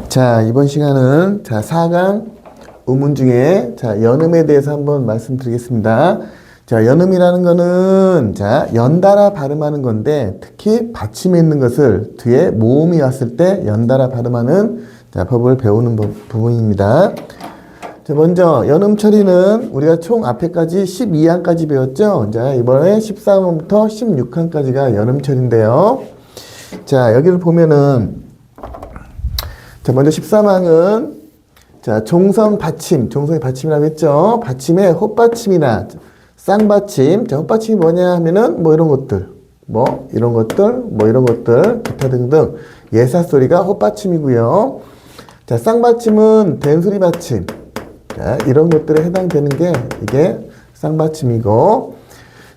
자, 이번 시간은 4강 우문 중에 연음에 대해서 한번 말씀드리겠습니다. 자, 연음이라는 거는 연달아 발음하는 건데 특히 받침에 있는 것을 뒤에 모음이 왔을 때 연달아 발음하는 법을 배우는 부분입니다. 자, 먼저 연음 처리는 우리가 총 앞에까지 12항까지 배웠죠. 자, 이번에 14항부터 16항까지가 연음 처리인데요. 자, 여기를 보면은 먼저 13항은 종성 받침, 종성의 받침이라고 했죠. 받침에 헛받침이나 쌍받침. 자, 헛받침이 뭐냐 하면은 이런 것들, 이런 것들, 기타 등등 예사소리가 헛받침이고요. 자, 쌍받침은 된소리 받침. 자, 이런 것들에 해당되는 게 이게 쌍받침이고,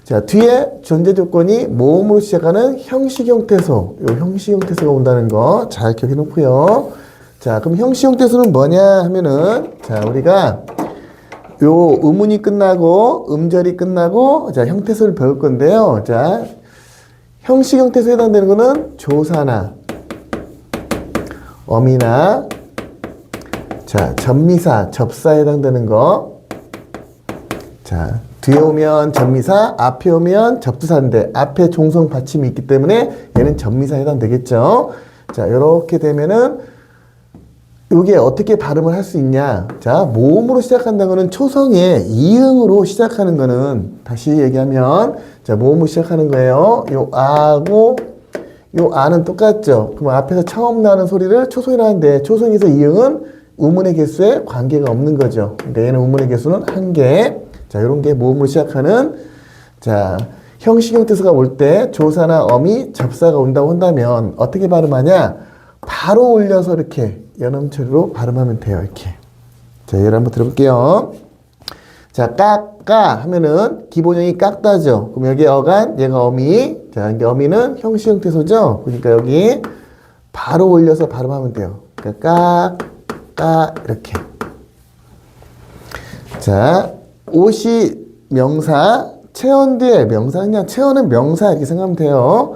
자, 뒤에 전제 조건이 모음으로 시작하는 형식 형태소. 요 형식 형태소가 온다는 거 잘 기억해 놓고요. 자, 그럼 형식 형태소는 뭐냐 하면은, 우리가 요 음운이 끝나고, 음절이 끝나고, 형태소를 배울 건데요. 자, 형식 형태소에 해당되는 거는 조사나, 어미나, 전미사, 접사에 해당되는 거. 자, 뒤에 오면 전미사, 앞에 오면 접두사인데, 앞에 종성 받침이 있기 때문에 얘는 전미사에 해당되겠죠. 자, 요렇게 되면은, 요게 어떻게 발음을 할 수 있냐. 자, 모음으로 시작한다는 거는 초성에 이응으로 시작하는 거는 다시 얘기하면, 모음으로 시작하는 거예요. 요 아하고 요 아는 똑같죠. 그럼 앞에서 처음 나는 소리를 초성이라 하는데 초성에서 이응은 우문의 개수에 관계가 없는 거죠. 그러니까 얘는 우문의 개수는 한 개. 자, 요런 게 모음으로 시작하는, 형식 형태소가 올 때 조사나 어미, 접사가 온다고 한다면 어떻게 발음하냐? 바로 올려서 이렇게 연음 처리로 발음하면 돼요. 이렇게. 자, 예를 한번 들어볼게요. 자, 깎까 하면은 기본형이 깎다죠. 그럼 여기 어간, 얘가 어미. 자, 이게 어미는 형식 형태소죠. 그러니까 여기 바로 올려서 발음하면 돼요. 그러니까 까 이렇게. 자, 옷이 명사, 체언 뒤에 명사, 그냥 체언은 명사 이렇게 생각하면 돼요.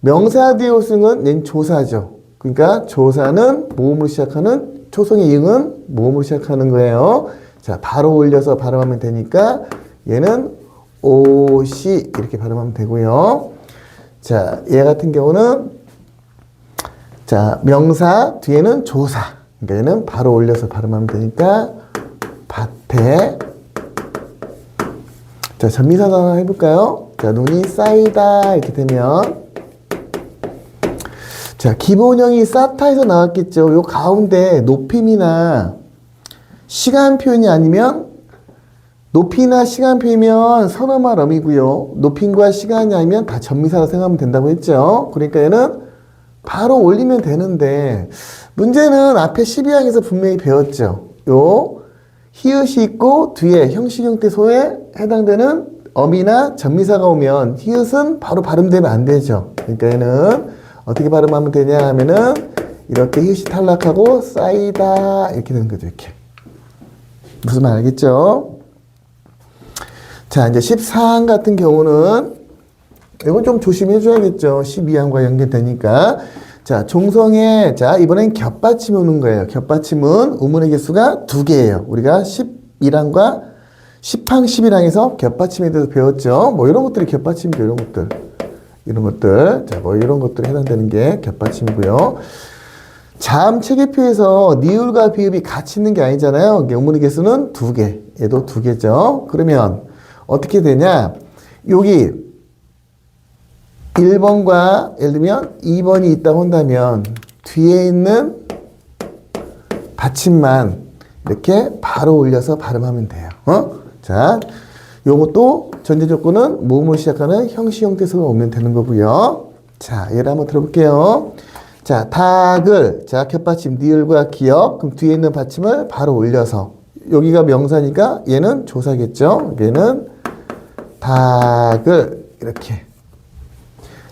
명사 뒤에 옷은 얘는 조사죠. 그러니까 조사는 모음으로 시작하는, 초성의 이응은 모음으로 시작하는 거예요. 자, 바로 올려서 발음하면 되니까 얘는 옷이 이렇게 발음하면 되고요. 자, 얘 같은 경우는 명사 뒤에는 조사. 그러니까 얘는 바로 올려서 발음하면 되니까 밭에. 자, 전미사 단어 해볼까요? 자, 눈이 쌓이다 이렇게 되면, 자, 기본형이 쌓다에서 나왔겠죠. 요 가운데 높임이나 시간 표현이 아니면, 높이나 시간 표현이면 선어말 어미고요. 높임과 시간이 아니면 다 전미사라 생각하면 된다고 했죠. 그러니까 얘는 바로 올리면 되는데, 문제는 앞에 12항에서 분명히 배웠죠. 요 히읗이 있고 뒤에 형식 형태소에 해당되는 어미나 전미사가 오면 히읗은 바로 발음되면 안 되죠. 그러니까 얘는 어떻게 발음하면 되냐 하면은 이렇게 히읗이 탈락하고 쌓이다 이렇게 되는 거죠. 이렇게. 무슨 말 알겠죠? 자, 이제 14항 같은 경우는 이건 좀 조심해 줘야겠죠. 12항과 연결되니까. 자, 종성에, 이번엔 겹받침이 오는 거예요. 겹받침은 우문의 개수가 2개예요. 우리가 11항과 10항, 11항에서 겹받침에 대해서 배웠죠. 이런 것들이 겹받침이죠. 이런 것들. 이런 것들. 자, 이런 것들에 해당되는 게 겹받침이고요. 자음 체계표에서 니을과 비읍이 같이 있는 게 아니잖아요. 우문의 개수는 2개. 얘도 2개죠. 그러면 어떻게 되냐? 여기 1번과 예를 들면 2번이 있다고 한다면 뒤에 있는 받침만 이렇게 바로 올려서 발음하면 돼요. 자, 요것도 전제 조건은 모음으로 시작하는 형식 형태소가 오면 되는 거고요. 자, 예를 한번 들어볼게요. 자, 닭을, 겹받침 니을과 기역, 그럼 뒤에 있는 받침을 바로 올려서, 여기가 명사니까 얘는 조사겠죠. 얘는 닭을 이렇게.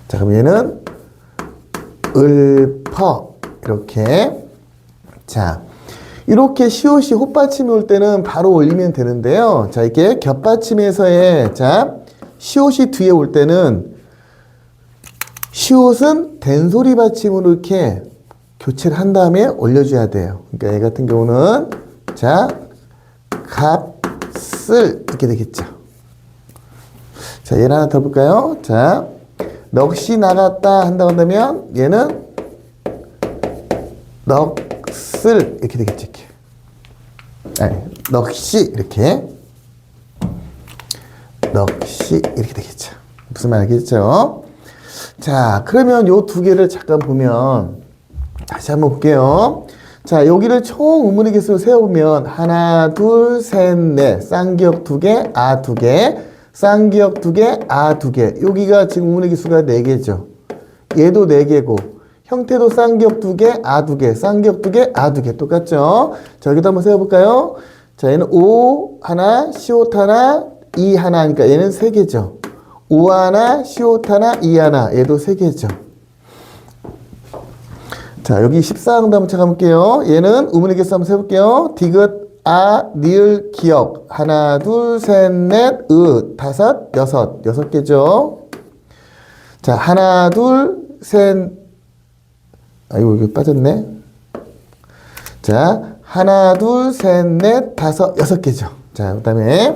자, 그럼 얘는 읊어 이렇게. 자, 이렇게 시옷이 헛받침이 올 때는 바로 올리면 되는데요. 자, 이렇게 겹받침에서의, 시옷이 뒤에 올 때는 시옷은 된소리 받침으로 이렇게 교체를 한 다음에 올려줘야 돼요. 그러니까 얘 같은 경우는 자, 값을 이렇게 되겠죠. 자, 얘를 하나 더 볼까요? 자, 넋이 나갔다 한다고 한다면 얘는 넋을 이렇게 되겠죠. 이렇게. 아니, 넋이 이렇게. 넋이 이렇게 되겠죠. 무슨 말 알겠죠? 자, 그러면 요 두 개를 잠깐 보면 다시 한번 볼게요. 자, 여기를 총 의문의 개수로 세워보면 하나, 둘, 셋, 넷. 쌍기역 두 개, 아 두 개. 쌍기역 두 개, 아 두 개. 여기가 지금 의문의 개수가 4개죠. 얘도 4개고 형태도 쌍기역 두 개, 아 두 개. 쌍기역 두 개, 아 두 개. 똑같죠? 자, 여기도 한번 세워볼까요? 자, 얘는 O 하나, 시옷 하나, 이 하나 하니까 얘는 3개죠. O 하나, 시옷 하나, 이 하나. 얘도 3개죠. 자, 여기 14항도 한번 찾아볼게요. 얘는 의문의 개수 한번 세볼게요. 디귿, 아, 니을, 기역. 하나, 둘, 셋, 넷, 다섯, 여섯. 6개죠. 자, 하나, 둘, 셋. 아이고, 이거 빠졌네. 자, 하나, 둘, 셋, 넷, 다섯, 6개죠. 자, 그 다음에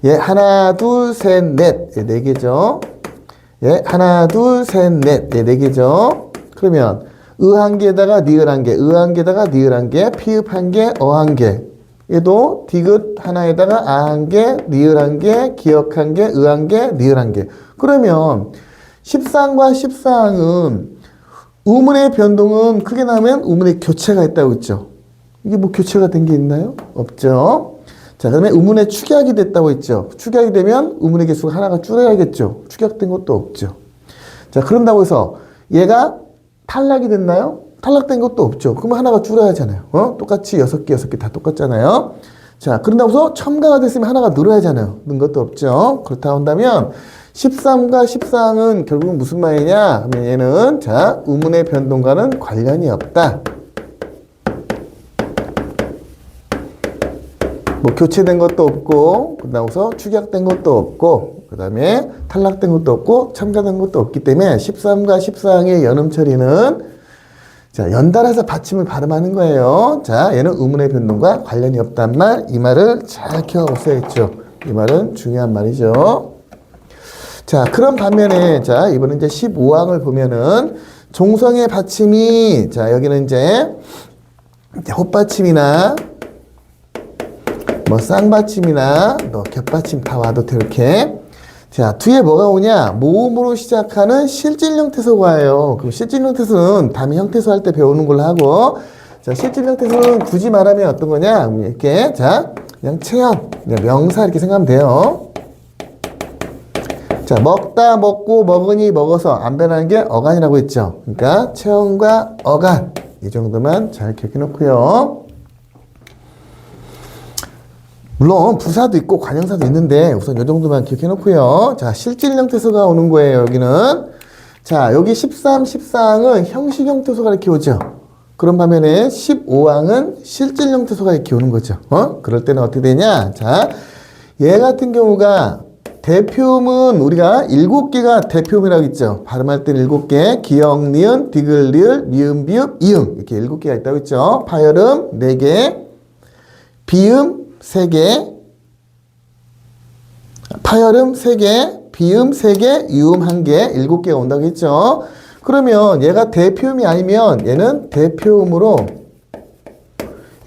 얘 하나, 둘, 셋, 넷. 얘 4개죠. 얘 하나, 둘, 셋, 넷. 얘 4개죠. 그러면 한 개에다가 니을 한 개, 한 개에다가 니을 한 개, 피읍 한 개, 한 개. 얘도 디귿 하나에다가 아 한 개, 니을 한 개, 기역 한 개, 한 개, 니을 한 개. 그러면 13과 14항은 우문의 변동은 크게 나오면 우문의 교체가 있다고 했죠. 이게 뭐 교체가 된 게 있나요? 없죠. 자, 그 다음에 우문의 축약이 됐다고 했죠. 축약이 되면 우문의 개수가 하나가 줄어야겠죠. 축약된 것도 없죠. 자, 그런다고 해서 얘가 탈락이 됐나요? 탈락된 것도 없죠. 그러면 하나가 줄어야 하잖아요. 똑같이 6개, 6개 다 똑같잖아요. 자, 그런다고 해서 첨가가 됐으면 하나가 늘어야 하잖아요. 는 것도 없죠. 그렇다 한다면 13과 14항은 결국은 무슨 말이냐 하면 얘는 자, 우문의 변동과는 관련이 없다. 뭐 교체된 것도 없고 그다음서 축약된 것도 없고 그 다음에 탈락된 것도 없고 첨가된 것도 없기 때문에 13과 14항의 연음 처리는 자, 연달아서 받침을 발음하는 거예요. 자, 얘는 의문의 변동과 관련이 없단 말, 이 말을 잘 기억하셔야겠죠. 이 말은 중요한 말이죠. 자, 그런 반면에 자, 이번에 이제 15항을 보면은 종성의 받침이 자, 여기는 이제 헛받침이나 뭐 쌍받침이나 뭐 겹받침 다 와도 돼 이렇게. 자, 뒤에 뭐가 오냐? 모음으로 시작하는 실질 형태소가 와요. 그럼 실질 형태소는 다음에 형태소 할 때 배우는 걸로 하고, 자, 실질 형태소는 굳이 말하면 어떤 거냐? 이렇게, 자, 그냥 체형, 그냥 명사 이렇게 생각하면 돼요. 자, 먹다, 먹고, 먹으니, 먹어서 안 변하는 게 어간이라고 했죠. 그러니까 체형과 어간, 이 정도만 잘 기억해 놓고요. 물론 부사도 있고 관형사도 있는데 우선 이 정도만 기억해 놓고요. 자, 실질 형태소가 오는 거예요. 여기는. 자, 여기 13, 14항은 형식 형태소가 이렇게 오죠. 그런 반면에 15항은 실질 형태소가 이렇게 오는 거죠. 그럴 때는 어떻게 되냐? 자, 얘 같은 경우가 대표음은 우리가 7개가 대표음이라고 했죠. 발음할 때는 7개. 기역, 니은, 디귿, 리을, 미음, 비읍, 이응. 이렇게 7개가 있다고 했죠. 파열음 4개. 비음 3개, 파열음 3개, 비음 3개, 유음 1개, 7개가 온다고 했죠. 그러면 얘가 대표음이 아니면 얘는 대표음으로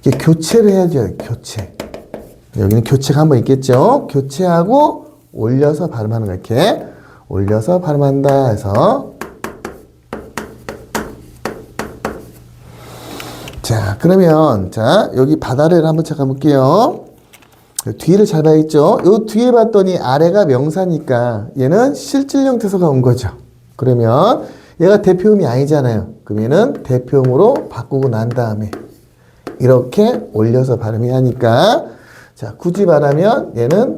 이렇게 교체를 해야죠. 교체. 여기는 교체가 한번 있겠죠. 교체하고 올려서 발음하는 거 이렇게. 올려서 발음한다 해서. 자, 그러면 자, 여기 바다를 한번 찾아볼게요. 뒤를 잘 봐야겠죠. 요 뒤에 봤더니 아래가 명사니까 얘는 실질 형태소가 온 거죠. 그러면 얘가 대표음이 아니잖아요. 그럼 얘는 대표음으로 바꾸고 난 다음에 이렇게 올려서 발음해야 하니까 자, 굳이 말하면 얘는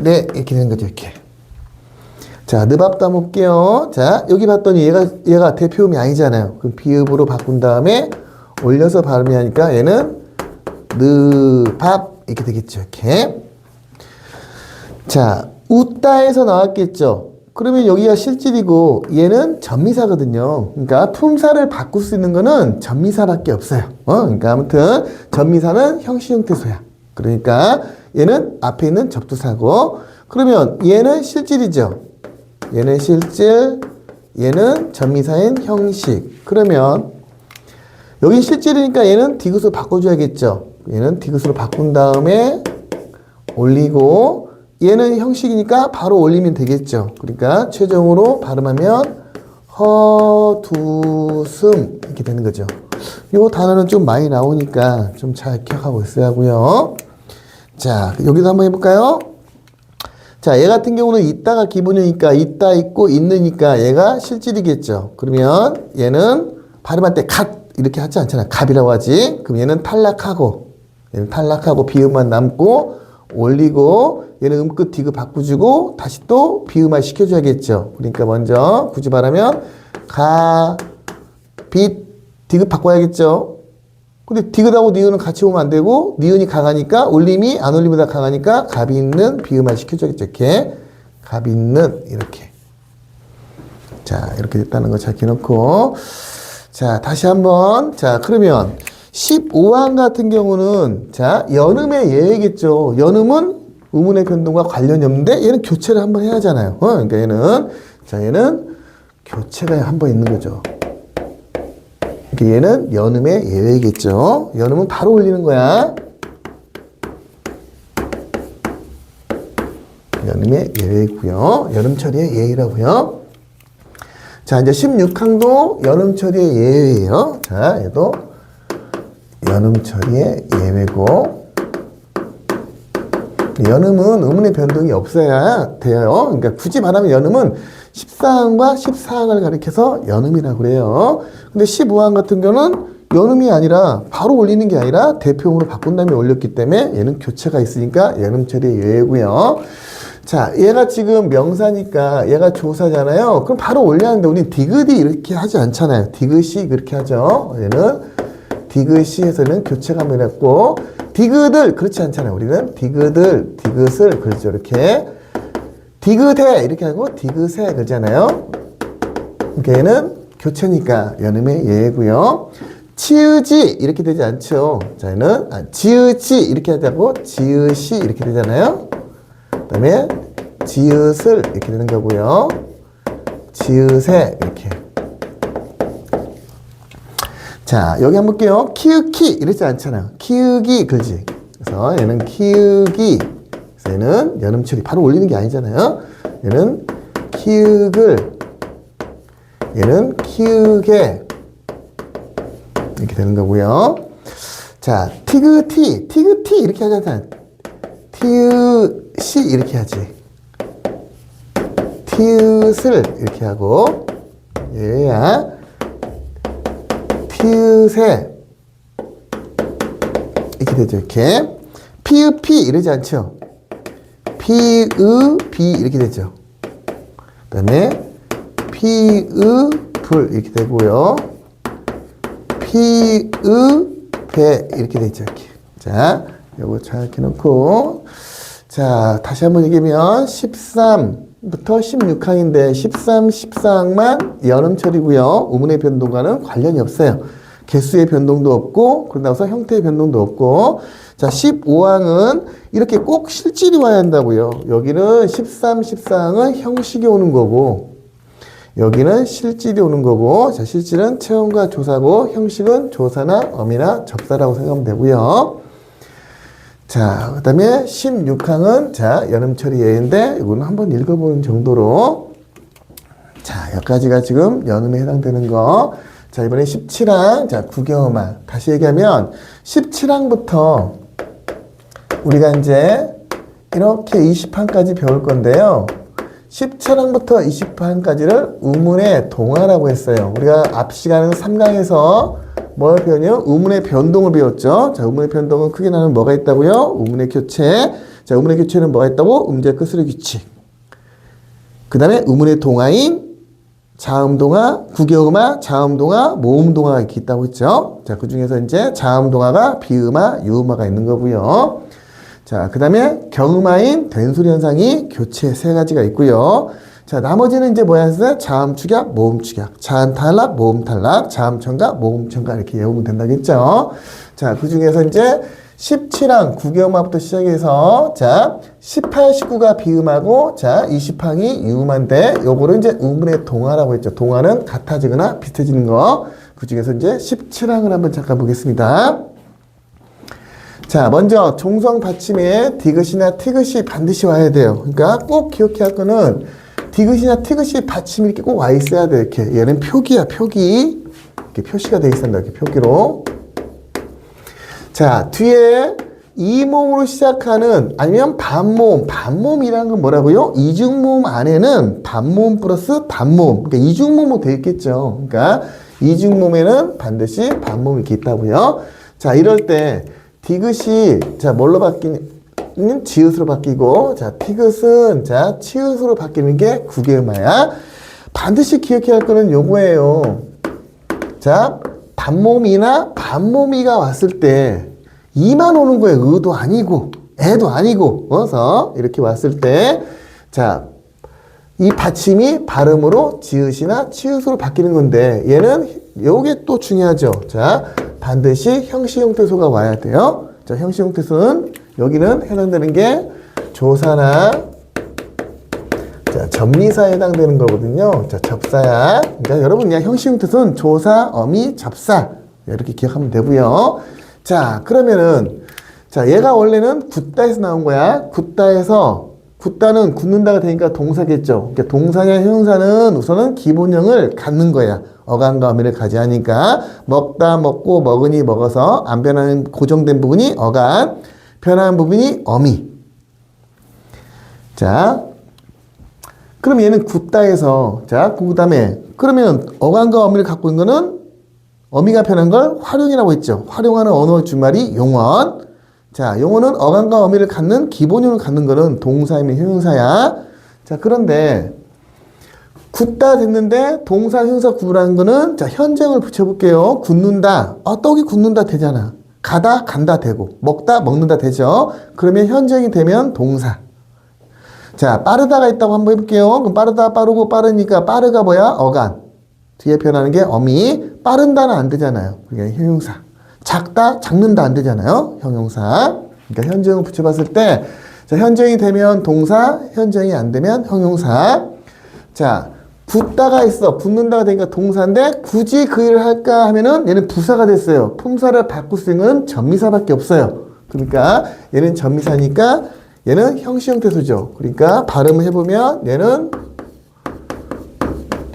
네 이렇게 되는 거죠. 이렇게. 자, 느밥도 한번 볼게요. 자, 여기 봤더니 얘가 대표음이 아니잖아요. 그럼 비읍으로 바꾼 다음에 올려서 발음이 하니까 얘는 느밥 이렇게 되겠죠. 이렇게. 자, 웃다에서 나왔겠죠. 그러면 여기가 실질이고 얘는 전미사거든요. 그러니까 품사를 바꿀 수 있는 거는 전미사밖에 없어요. 그러니까 아무튼 전미사는 형식 형태소야. 그러니까 얘는 앞에 있는 접두사고, 그러면 얘는 실질이죠. 얘는 실질, 얘는 전미사인 형식. 그러면 여긴 실질이니까 얘는 디귿으로 바꿔줘야겠죠. 얘는 디귿으로 바꾼 다음에 올리고, 얘는 형식이니까 바로 올리면 되겠죠. 그러니까 최종으로 발음하면 허두슴 이렇게 되는 거죠. 이 단어는 좀 많이 나오니까 좀 잘 기억하고 있어야 하고요. 자, 여기도 한번 해볼까요? 자, 얘 같은 경우는 있다가 기본이니까 있다 있고 있느니까 얘가 실질이겠죠. 그러면 얘는 발음할 때 갓 이렇게 하지 않잖아요. 갑이라고 하지. 그럼 얘는 탈락하고 비음만 남고 올리고, 얘는 음끝 디귿 바꾸주고 다시 또 비음화 시켜줘야겠죠. 그러니까 먼저 굳이 말하면 빛 디귿 바꿔야겠죠. 근데 디귿하고 니은은 같이 오면 안 되고, 니은이 강하니까 올림이 안 올림보다 강하니까 갑이 있는 비음화 시켜줘야겠죠. 이렇게 갑이 있는 이렇게. 자, 이렇게 됐다는 거 잘 기억놓고, 자, 다시 한번. 자, 그러면 15항 같은 경우는 자, 연음의 예겠죠. 연음은 의문의 변동과 관련이 없는데 얘는 교체를 한번 해야 하잖아요. 그러니까 얘는 교체가 한번 있는 거죠. 그러니까 얘는 연음의 예외겠죠. 연음은 바로 올리는 거야. 연음의 예외고요. 연음 처리의 예외라고요. 자, 이제 16항도 연음 처리의 예외예요. 자, 얘도 연음 처리의 예외고, 연음은 의문의 변동이 없어야 돼요. 그러니까 굳이 말하면 연음은 14항과 14항을 가리켜서 연음이라고 그래요. 근데 15항 같은 경우는 연음이 아니라 바로 올리는 게 아니라 대표음으로 바꾼 다음에 올렸기 때문에 얘는 교체가 있으니까 연음 처리의 예외고요. 자, 얘가 지금 명사니까 얘가 조사잖아요. 그럼 바로 올려야 하는데 우리는 디귿이 이렇게 하지 않잖아요. 디귿이 그렇게 하죠. 얘는 디귿이 해서는 교체가 일어났고, 디귿을 그렇지 않잖아요. 우리는 디귿을 그렇죠. 이렇게 디귿해 이렇게 하고 디귿해 그러잖아요. 그러니까 얘는 교체니까 연음의 예고요. 치읓이 이렇게 되지 않죠. 자, 얘는 지읒이 이렇게 하자고 지읒이 이렇게 되잖아요. 그 다음에 지읒을 이렇게 되는 거고요. 지읒에 이렇게. 자, 여기 한번 볼게요. 키읔키 이러지 않잖아요. 키읔이 그지. 그래서 얘는 키읔이, 그래서 얘는 연음 처리 바로 올리는 게 아니잖아요. 얘는 키읔을, 얘는 키읔에 이렇게 되는 거고요. 자, 티그티 이렇게 하잖아요. 티읕이 이렇게 하지. 티읕을 이렇게 하고, 얘야. 피읒에 이렇게 되죠. 이렇게 피읒피 이러지 않죠. 피읒비 이렇게 되죠. 그 다음에 피읒불 이렇게 되고요. 피읒배 이렇게 되죠. 이렇게. 자, 요거 잘 이렇게 놓고, 자, 다시 한번 얘기하면 13부터 16항인데 13, 14항만 연음 처리고요. 우문의 변동과는 관련이 없어요. 개수의 변동도 없고, 그러고 나서 형태의 변동도 없고. 자, 15항은 이렇게 꼭 실질이 와야 한다고요. 여기는 13, 14항은 형식이 오는 거고, 여기는 실질이 오는 거고, 자, 실질은 체험과 조사고, 형식은 조사나 어미나 접사라고 생각하면 되고요. 자, 그 다음에 16항은 자, 연음 처리 예인데, 이거는 한번 읽어보는 정도로. 자, 여기까지가 지금 연음에 해당되는 거. 자, 이번에 17항. 자, 구경어마. 다시 얘기하면 17항부터 우리가 이제 이렇게 20항까지 배울 건데요. 17항부터 20항까지를 우문의 동화라고 했어요. 우리가 앞 시간은 3강에서 뭘 배웠냐? 우문의 변동을 배웠죠. 자, 우문의 변동은 크게 나누면 뭐가 있다고요? 우문의 교체. 자, 우문의 교체는 뭐가 있다고? 음제 끝으로 규칙. 그 다음에 우문의 동화인 자음동화, 구겨음화, 자음동화, 모음동화가 이렇게 있다고 했죠. 자, 그 중에서 이제 자음동화가 비음화, 유음화가 있는 거고요. 자, 그 다음에 경음화인 된소리 현상이 교체 3가지가 있고요. 자, 나머지는 이제 뭐야? 자음 축약, 모음 축약, 자음 탈락, 모음 탈락, 자음 첨가, 모음 첨가 이렇게 외우면 된다겠죠? 자, 그 중에서 이제 17항 구개음화부터 시작해서 자, 18, 19가 비음하고 자, 20항이 유음한데 요거를 이제 의문의 동화라고 했죠. 동화는 같아지거나 비슷해지는 거. 그 중에서 이제 17항을 한번 잠깐 보겠습니다. 자, 먼저 종성 받침에 디귿이나 티귿이 반드시 와야 돼요. 그러니까 꼭 기억해야 할 거는 디귿이나 티귿이 받침이 이렇게 꼭 와 있어야 돼. 이렇게 얘는 표기야, 표기. 이렇게 표시가 돼 있습니다. 이렇게 표기로. 자, 뒤에 이모음으로 시작하는 아니면 반모음. 반모음이라는 건 뭐라고요? 이중모음 안에는 반모음 플러스 단모음. 그러니까 이중모음으로 되어 있겠죠. 그러니까 이중모음에는 반드시 반모음이 이렇게 있다고요. 자, 이럴 때 디귿이 자, 뭘로 바뀌는 지읒으로 바뀌고 자, 티귿은 자, 치읒으로 바뀌는 게 구개음화야. 반드시 기억해야 할 거는 요거예요. 자, 단모음이나 반모음이가 왔을 때 이만 오는 거예요. 의도 아니고 애도 아니고 어서 이렇게 왔을 때 자, 이 받침이 발음으로 지읒이나 치읒으로 바뀌는 건데 얘는 요게 또 중요하죠. 자, 반드시 형식 형태소가 와야 돼요. 자, 형식 형태소는 여기는 해당되는 게 조사나 자, 접미사에 해당되는 거거든요. 자, 접사야. 그러니까 여러분 그냥 형식 형태소는 조사, 어미, 접사 이렇게 기억하면 되고요. 자, 그러면은 자, 얘가 원래는 굳다에서 나온 거야. 굳다에서 굳다는 굳는다가 되니까 동사겠죠. 그러니까 동사냐 형용사는 우선은 기본형을 갖는 거야. 어간과 어미를 가지하니까 먹다, 먹고, 먹으니, 먹어서 안 변하는 고정된 부분이 어간, 변하는 부분이 어미. 자, 그럼 얘는 굳다에서 자, 그 다음에 그러면 어간과 어미를 갖고 있는 거는 어미가 변한 걸 활용이라고 했죠. 활용하는 언어 주말이 용언. 자, 용어는 어간과 어미를 갖는 기본형을 갖는 거는 동사이면 형용사야. 자, 그런데 굳다 됐는데 동사 형용사 구분하는 거는 자, 현재형을 붙여볼게요. 굳는다. 떡이 굳는다 되잖아. 가다 간다 되고 먹다 먹는다 되죠. 그러면 현재형이 되면 동사. 자, 빠르다가 있다고 한번 해볼게요. 그럼 빠르다 빠르고 빠르니까 빠르가 뭐야? 어간. 뒤에 변하는 게 어미. 빠른다는 안 되잖아요. 그게 형용사. 작다, 작는다 안 되잖아요. 형용사. 그러니까 현재형을 붙여봤을 때, 자, 현재형이 되면 동사, 현재형이 안 되면 형용사. 자, 굳다가 있어. 굳는다가 되니까 동사인데, 굳이 그 일을 할까 하면은 얘는 부사가 됐어요. 품사를 바꿀 수 있는 건 전미사밖에 없어요. 그러니까 얘는 전미사니까 얘는 형식 형태소죠. 그러니까 발음을 해보면 얘는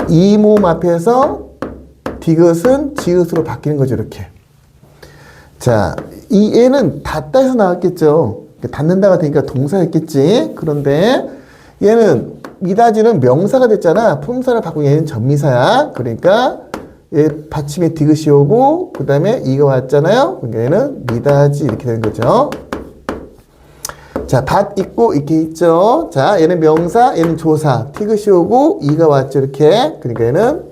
이 모음 앞에서 디귿은 지읒으로 바뀌는 거죠. 이렇게. 자, 이 얘는 닫다에서 나왔겠죠. 닫는다가 되니까 동사였겠지. 그런데 얘는 미닫이는 명사가 됐잖아. 품사를 바꾸고 얘는 전미사야. 그러니까 얘 받침에 디귿이 오고 그 다음에 이가 왔잖아요. 그러니까 얘는 미닫이 이렇게 되는 거죠. 자, 밭 있고 이렇게 있죠. 자, 얘는 명사, 얘는 조사. 티귿이 오고 이가 왔죠. 이렇게. 그러니까 얘는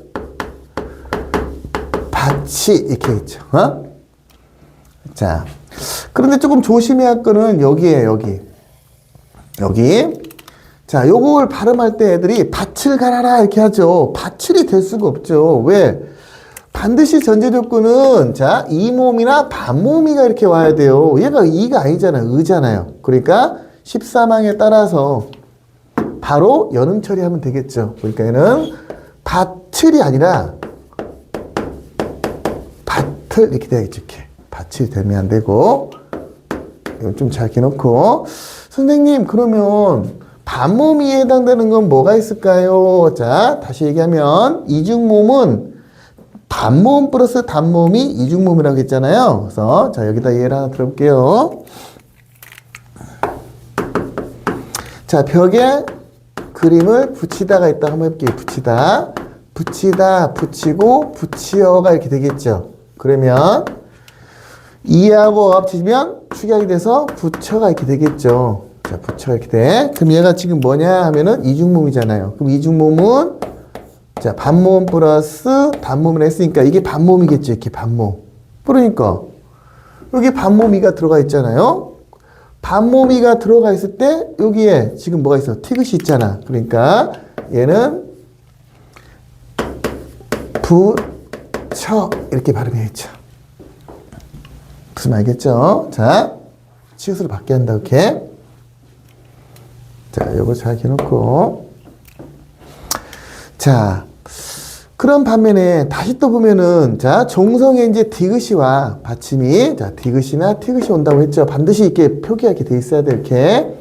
밭이 이렇게 있죠. 어? 자, 그런데 조금 조심해야 할 거는 여기에요, 여기. 자, 요걸 발음할 때 애들이 밭을 갈아라 이렇게 하죠. 밭을이 될 수가 없죠. 왜? 반드시 전제 조건은 자, 이모음이나 반모음이가 이렇게 와야 돼요. 얘가 이가 아니잖아요. 의잖아요. 그러니까 13항에 따라서 바로 연음 처리하면 되겠죠. 그러니까 얘는 밭을이 아니라 밭을 이렇게 돼야겠죠. 이렇게. 밭이 되면 안 되고 이건 좀 잘게 놓고 선생님 그러면 반모음이 해당되는 건 뭐가 있을까요? 자, 다시 얘기하면 이중모음은 반모음 플러스 단모음이 이중모음이라고 했잖아요. 그래서 자, 여기다 예를 하나 들어볼게요. 자, 벽에 그림을 붙이다가 있다 한번 해볼게요. 붙이다, 붙이고 붙이어가 이렇게 되겠죠. 그러면 이하고 합치면 축약이 돼서 부처가 이렇게 되겠죠. 자, 부처가 이렇게 돼. 그럼 얘가 지금 뭐냐 하면은 이중모음이잖아요. 그럼 이중모음은 자, 반모음 플러스 단모음을 했으니까 이게 반모음이겠죠. 이렇게 반모음. 그러니까 여기 반모음이가 들어가 있잖아요. 반모음이가 들어가 있을 때 여기에 지금 뭐가 있어? 티귿이 있잖아. 그러니까 얘는 부처 이렇게 발음해야죠. 무슨 알겠죠? 자, 치읓으로 받게 한다. 이렇게. 자, 요거 잘 해놓고. 자, 그런 반면에 다시 또 보면은 자, 종성에 이제 디귿이와 받침이 자, 디귿이나 티귿이 온다고 했죠. 반드시 이렇게 표기하게 돼 있어야 돼. 이렇게.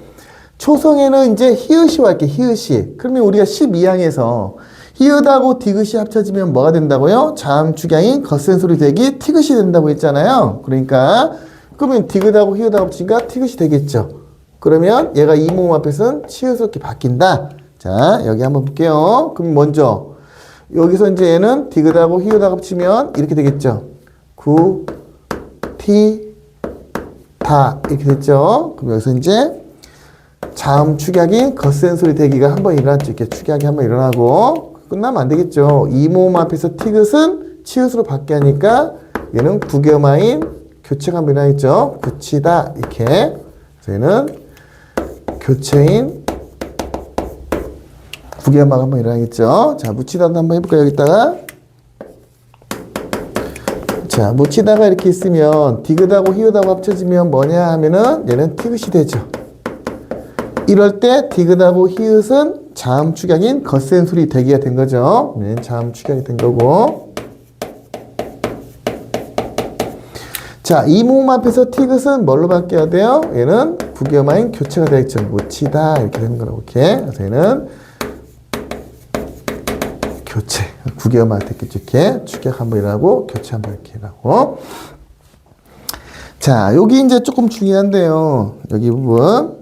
초성에는 이제 히읗이와 이렇게 히읗이. 그러면 우리가 12항에서 히읗하고 디귿이 합쳐지면 뭐가 된다고요? 자음 축양인 겉센 소리 대기 티귿이 된다고 했잖아요. 그러니까 그러면 디귿하고 히읗하고 합치니까 티귿이 되겠죠. 그러면 얘가 이 모음 앞에서는 치읓으로 이렇게 바뀐다. 자, 여기 한번 볼게요. 그럼 먼저 여기서 이제 얘는 디귿하고 히읗하고 합치면 이렇게 되겠죠. 구, 티, 다 이렇게 됐죠. 그럼 여기서 이제 자음 축약인 겉센 소리 대기가 한번 일어났죠. 이렇게 축약이 한번 일어나고 끝나면 안 되겠죠. 이 모음 앞에서 티귿은 치읓으로 받게 하니까 얘는 구겸화인 교체가 한번 일어나겠죠. 굳히다 이렇게. 그래서 얘는 교체인 구겸화가 한번 일어나겠죠. 자, 묻히다도 한번 해볼까요? 여기다가. 자, 묻히다가 이렇게 있으면 디귿하고 히읗하고 합쳐지면 뭐냐 하면은 얘는 티귿이 되죠. 이럴 때 디귿하고 히읗은 자음 축약인 겉센 소리 대기가 된 거죠. 자음 축약이 된 거고. 자, 이 모음 앞에서 티귿은 뭘로 바뀌어야 돼요? 얘는 구겸화인 교체가 되겠죠. 묻히다 이렇게 되는 거라고. 이렇게. 그래서 얘는 교체, 구겸화 됐겠죠. 이렇게 축약 한번 일어나고 교체 한번 이렇게 일어나고. 자, 여기 이제 조금 중요한데요. 여기 부분.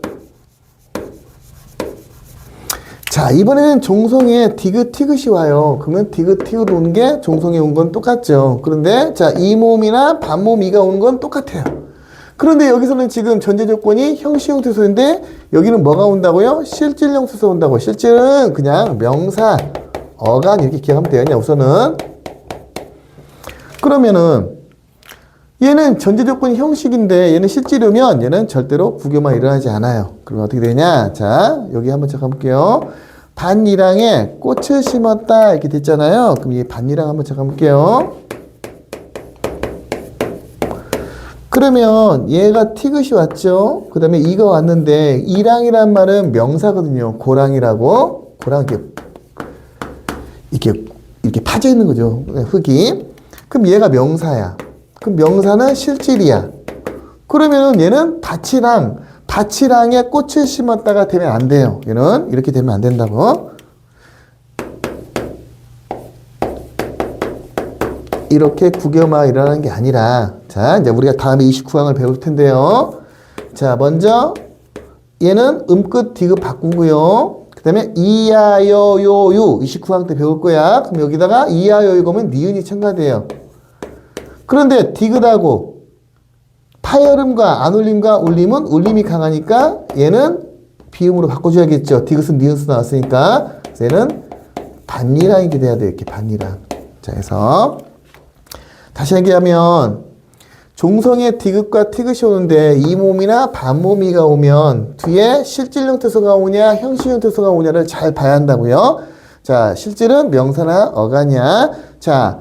자, 이번에는 종성에 디귿, 티귿이 와요. 그러면 디귿, 티귿 오는 게 종성에 온 건 똑같죠. 그런데 자, 이 모음이나 반모음 이가 오는 건 똑같아요. 그런데 여기서는 지금 전제 조건이 형식형 투소인데 여기는 뭐가 온다고요? 실질형 투소 온다고. 실질은 그냥 명사, 어간 이렇게 기억하면 돼요. 그냥 우선은. 그러면은 얘는 전제 조건이 형식인데 얘는 실질이면 얘는 절대로 구겸화 일어나지 않아요. 그러면 어떻게 되냐? 자, 여기 한번 잠깐 볼게요. 반이랑에 꽃을 심었다 이렇게 됐잖아요. 그럼 이 반이랑 한번 잠깐 볼게요. 그러면 얘가 티귿이 왔죠. 그 다음에 이가 왔는데 이랑이란 말은 명사거든요. 고랑이라고. 고랑 이렇게 파져 있는 거죠. 흙이. 그럼 얘가 명사야. 그럼 명사는 실질이야. 그러면은 얘는 밭이랑에 꽃을 심었다가 되면 안 돼요. 얘는 이렇게 되면 안 된다고. 이렇게 구겸화 일어나는 게 아니라, 자, 이제 우리가 다음에 29항을 배울 텐데요. 자, 먼저 얘는 음끝 디귿 바꾸고요. 그 다음에 이야여요유 29항 때 배울 거야. 그럼 여기다가 이야여요가 오면 니은이 첨가돼요. 그런데 디귿하고 파열음과 안울림과 울림은 울림이 강하니까 얘는 비음으로 바꿔줘야겠죠. 디귿은 니은수 나왔으니까. 그래서 얘는 반니랑 이렇게 돼야 돼요. 이렇게 반니랑. 자, 해서 다시 얘기하면 종성에 디귿과 티귿이 오는데 이 모음이나 반모음이가 오면 뒤에 실질형 태소가 오냐 형식형 태소가 오냐를 잘 봐야 한다고요. 자, 실질은 명사나 어간이야. 자,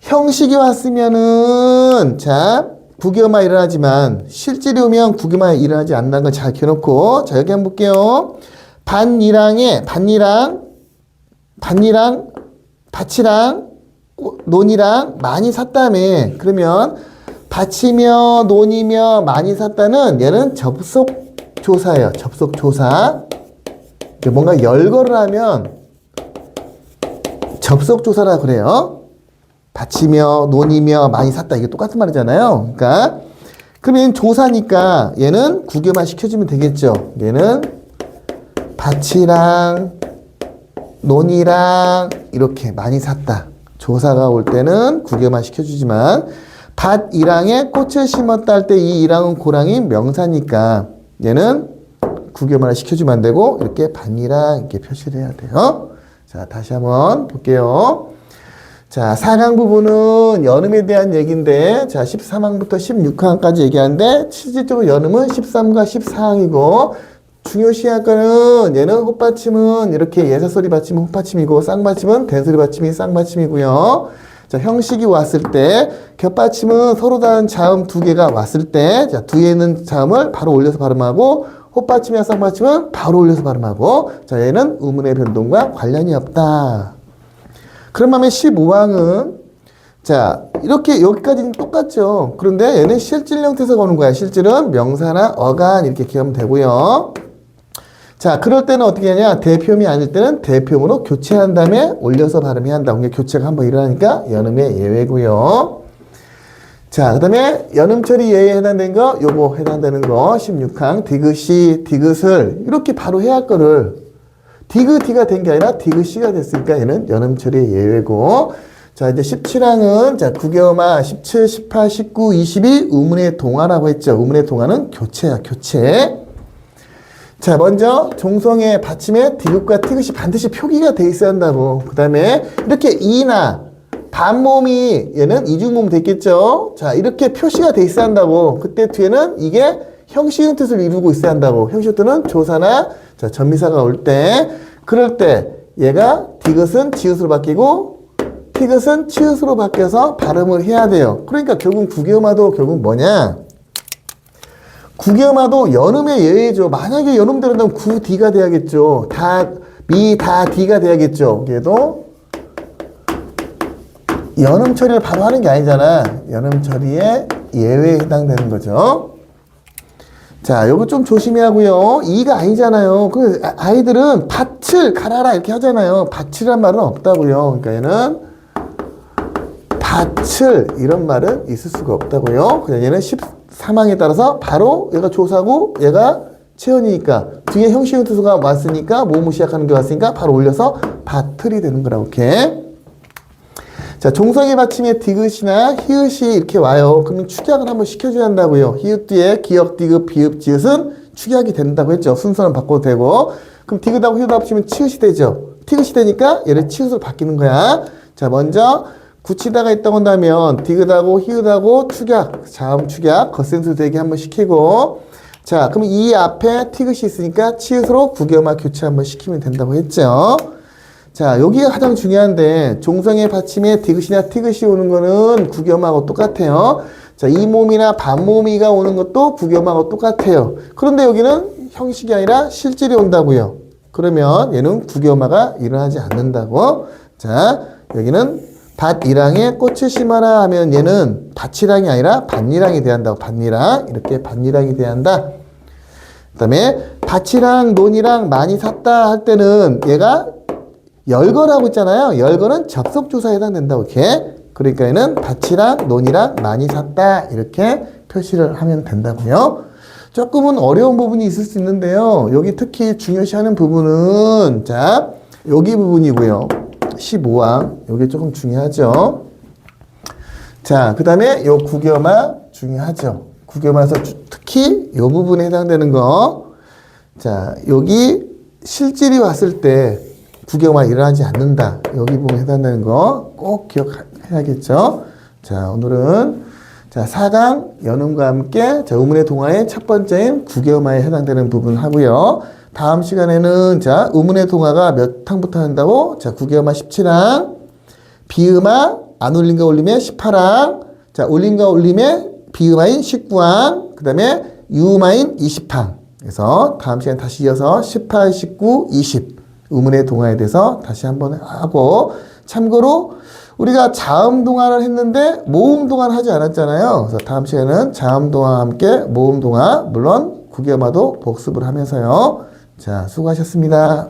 형식이 왔으면은 자, 구겸화 일어나지만 실질이 오면 구겸화 일어나지 않는다는 걸 잘 켜놓고. 자, 여기 한번 볼게요. 반이랑에 밭이랑 논이랑 많이 샀다며. 그러면 밭이며 논이며 많이 샀다는 얘는 접속조사예요. 접속조사. 뭔가 열거를 하면 접속조사라 그래요. 밭이며 논이며 많이 샀다. 이게 똑같은 말이잖아요. 그러니까 그러면 조사니까 얘는 구겸화 시켜주면 되겠죠. 얘는 밭이랑 논이랑 이렇게 많이 샀다. 조사가 올 때는 구겸화 시켜주지만 밭이랑에 꽃을 심었다 할 때 이 이랑은 고랑인 명사니까 얘는 구겸화를 시켜주면 안 되고 이렇게 반이랑 이렇게 표시를 해야 돼요. 자, 다시 한번 볼게요. 자, 4강 부분은 연음에 대한 얘기인데, 자, 13항부터 16항까지 얘기하는데, 실질적으로 연음은 13과 14항이고, 중요시할거는 얘는 헛받침은 이렇게 예사소리 받침은 헛받침이고 쌍받침은 된소리 받침이 쌍받침이고요. 자, 형식이 왔을 때 겹받침은 서로 다른 자음 두 개가 왔을 때 자, 뒤에 있는 자음을 바로 올려서 발음하고 헛받침이나 쌍받침은 바로 올려서 발음하고 자, 얘는 의문의 변동과 관련이 없다. 그런 다음에 15항은 자, 이렇게 여기까지는 똑같죠. 그런데 얘는 실질 형태에서 거는 거야. 실질은 명사나 어간 이렇게 기하면 되고요. 자, 그럴 때는 어떻게 하냐? 대표음이 아닐 때는 대표음으로 교체한 다음에 올려서 발음해야 한다. 그게 교체가 한번 일어나니까 연음의 예외고요. 자, 그 다음에 연음처리 예외에 해당되는 거, 요거 해당되는 거 16항 디귿이 디귿을 이렇게 바로 해야 할 거를 디귿이가 된 게 아니라 디귿이가 됐으니까 얘는 연음처리 예외고 자, 이제 17항은 자, 구개음화 17, 18, 19, 22 의문의 동화라고 했죠. 의문의 동화는 교체야, 교체. 자, 먼저 종성의 받침에 디귿과 티귿이 반드시 표기가 돼 있어야 한다고. 그 다음에 이렇게 이나 반모음이 얘는 이중모음 됐겠죠. 자, 이렇게 표시가 돼 있어야 한다고. 그때 뒤에는 이게 형식의 뜻을 이루고 있어야 한다고. 형식의 뜻은 조사나 자, 전미사가 올 때 그럴 때 얘가 디귿은 지읒으로 바뀌고 티귿은 치읒으로 바뀌어서 발음을 해야 돼요. 그러니까 결국 구개음화도 결국 뭐냐? 구개음화도 연음의 예외죠. 만약에 연음 들어간다면 구, 디가 돼야겠죠. 다, 미, 다, 디가 돼야겠죠. 얘도 연음 처리를 바로 하는 게 아니잖아. 연음 처리에 예외에 해당되는 거죠. 자, 요거 좀 조심해야 하고요. 이가 아니잖아요. 그 아이들은 밭을 갈아라 이렇게 하잖아요. 밭이란 말은 없다고요. 그러니까 얘는 밭을 이런 말은 있을 수가 없다고요. 그냥 얘는 13항에 따라서 바로 얘가 조사고 얘가 체언이니까 뒤에 형식의 투수가 왔으니까 모음을 시작하는 게 왔으니까 바로 올려서 밭을이 되는 거라고 이렇게. 자, 종성의 받침에 디귿이나 히읗이 이렇게 와요. 그러면 축약을 한번 시켜줘야 한다고요. 히읗 뒤에 기역, 디귿, 비읍, 지읒은 축약이 된다고 했죠. 순서는 바꿔도 되고. 그럼 디귿하고 히읗 합치면 치읓이 되죠. 티귿이 되니까 얘를 치읓으로 바뀌는 거야. 자, 먼저 굳히다가 있다고 한다면 디귿하고 히읗하고 축약, 자음 축약, 겉센수 되게 한번 시키고 자, 그럼 이 앞에 티귿이 있으니까 치읓으로 구개음화 교체 한번 시키면 된다고 했죠. 자, 여기가 가장 중요한데 종성의 받침에 디귿이나 티귿이 오는 거는 구개음하고 똑같아요. 자, 이모음이나 반모음이가 오는 것도 구개음하고 똑같아요. 그런데 여기는 형식이 아니라 실질이 온다고요. 그러면 얘는 구개음화가 일어나지 않는다고. 자, 여기는 밭이랑에 꽃을 심어라 하면 얘는 밭이랑이 아니라 밭이랑이 돼야 한다고. 밭이랑 이렇게 밭이랑이 돼야 한다. 그 다음에 밭이랑 논이랑 많이 샀다 할 때는 얘가 열거라고 있잖아요. 열거는 접속조사에 해당된다고 이렇게. 그러니까 얘는 밭이랑 논이랑 많이 샀다 이렇게 표시를 하면 된다고요. 조금은 어려운 부분이 있을 수 있는데요. 여기 특히 중요시하는 부분은 자, 여기 부분이고요. 15항 요게 조금 중요하죠. 자, 그 다음에 요 구개음화 중요하죠. 구개음화에서 특히 요 부분에 해당되는 거. 자, 여기 실질이 왔을 때 구개음화 일어나지 않는다. 여기 부분에 해당되는 거 꼭 기억해야겠죠. 자, 오늘은 자, 4강 연음과 함께 자, 의문의 동화의 첫 번째인 구개음화에 해당되는 부분 하고요. 다음 시간에는 자, 의문의 동화가 몇 항부터 한다고? 자, 구개음화 17항, 비음화 안 올림과 올림의 18항, 자, 올림과 올림의 비음화인 19항, 그 다음에 유음화인 20항. 그래서 다음 시간에 다시 이어서 18, 19, 20 의문의 동화에 대해서 다시 한번 하고 참고로 우리가 자음 동화를 했는데 모음 동화를 하지 않았잖아요. 그래서 다음 시간에는 자음 동화와 함께 모음 동화 물론 구개음화도 복습을 하면서요. 자, 수고하셨습니다.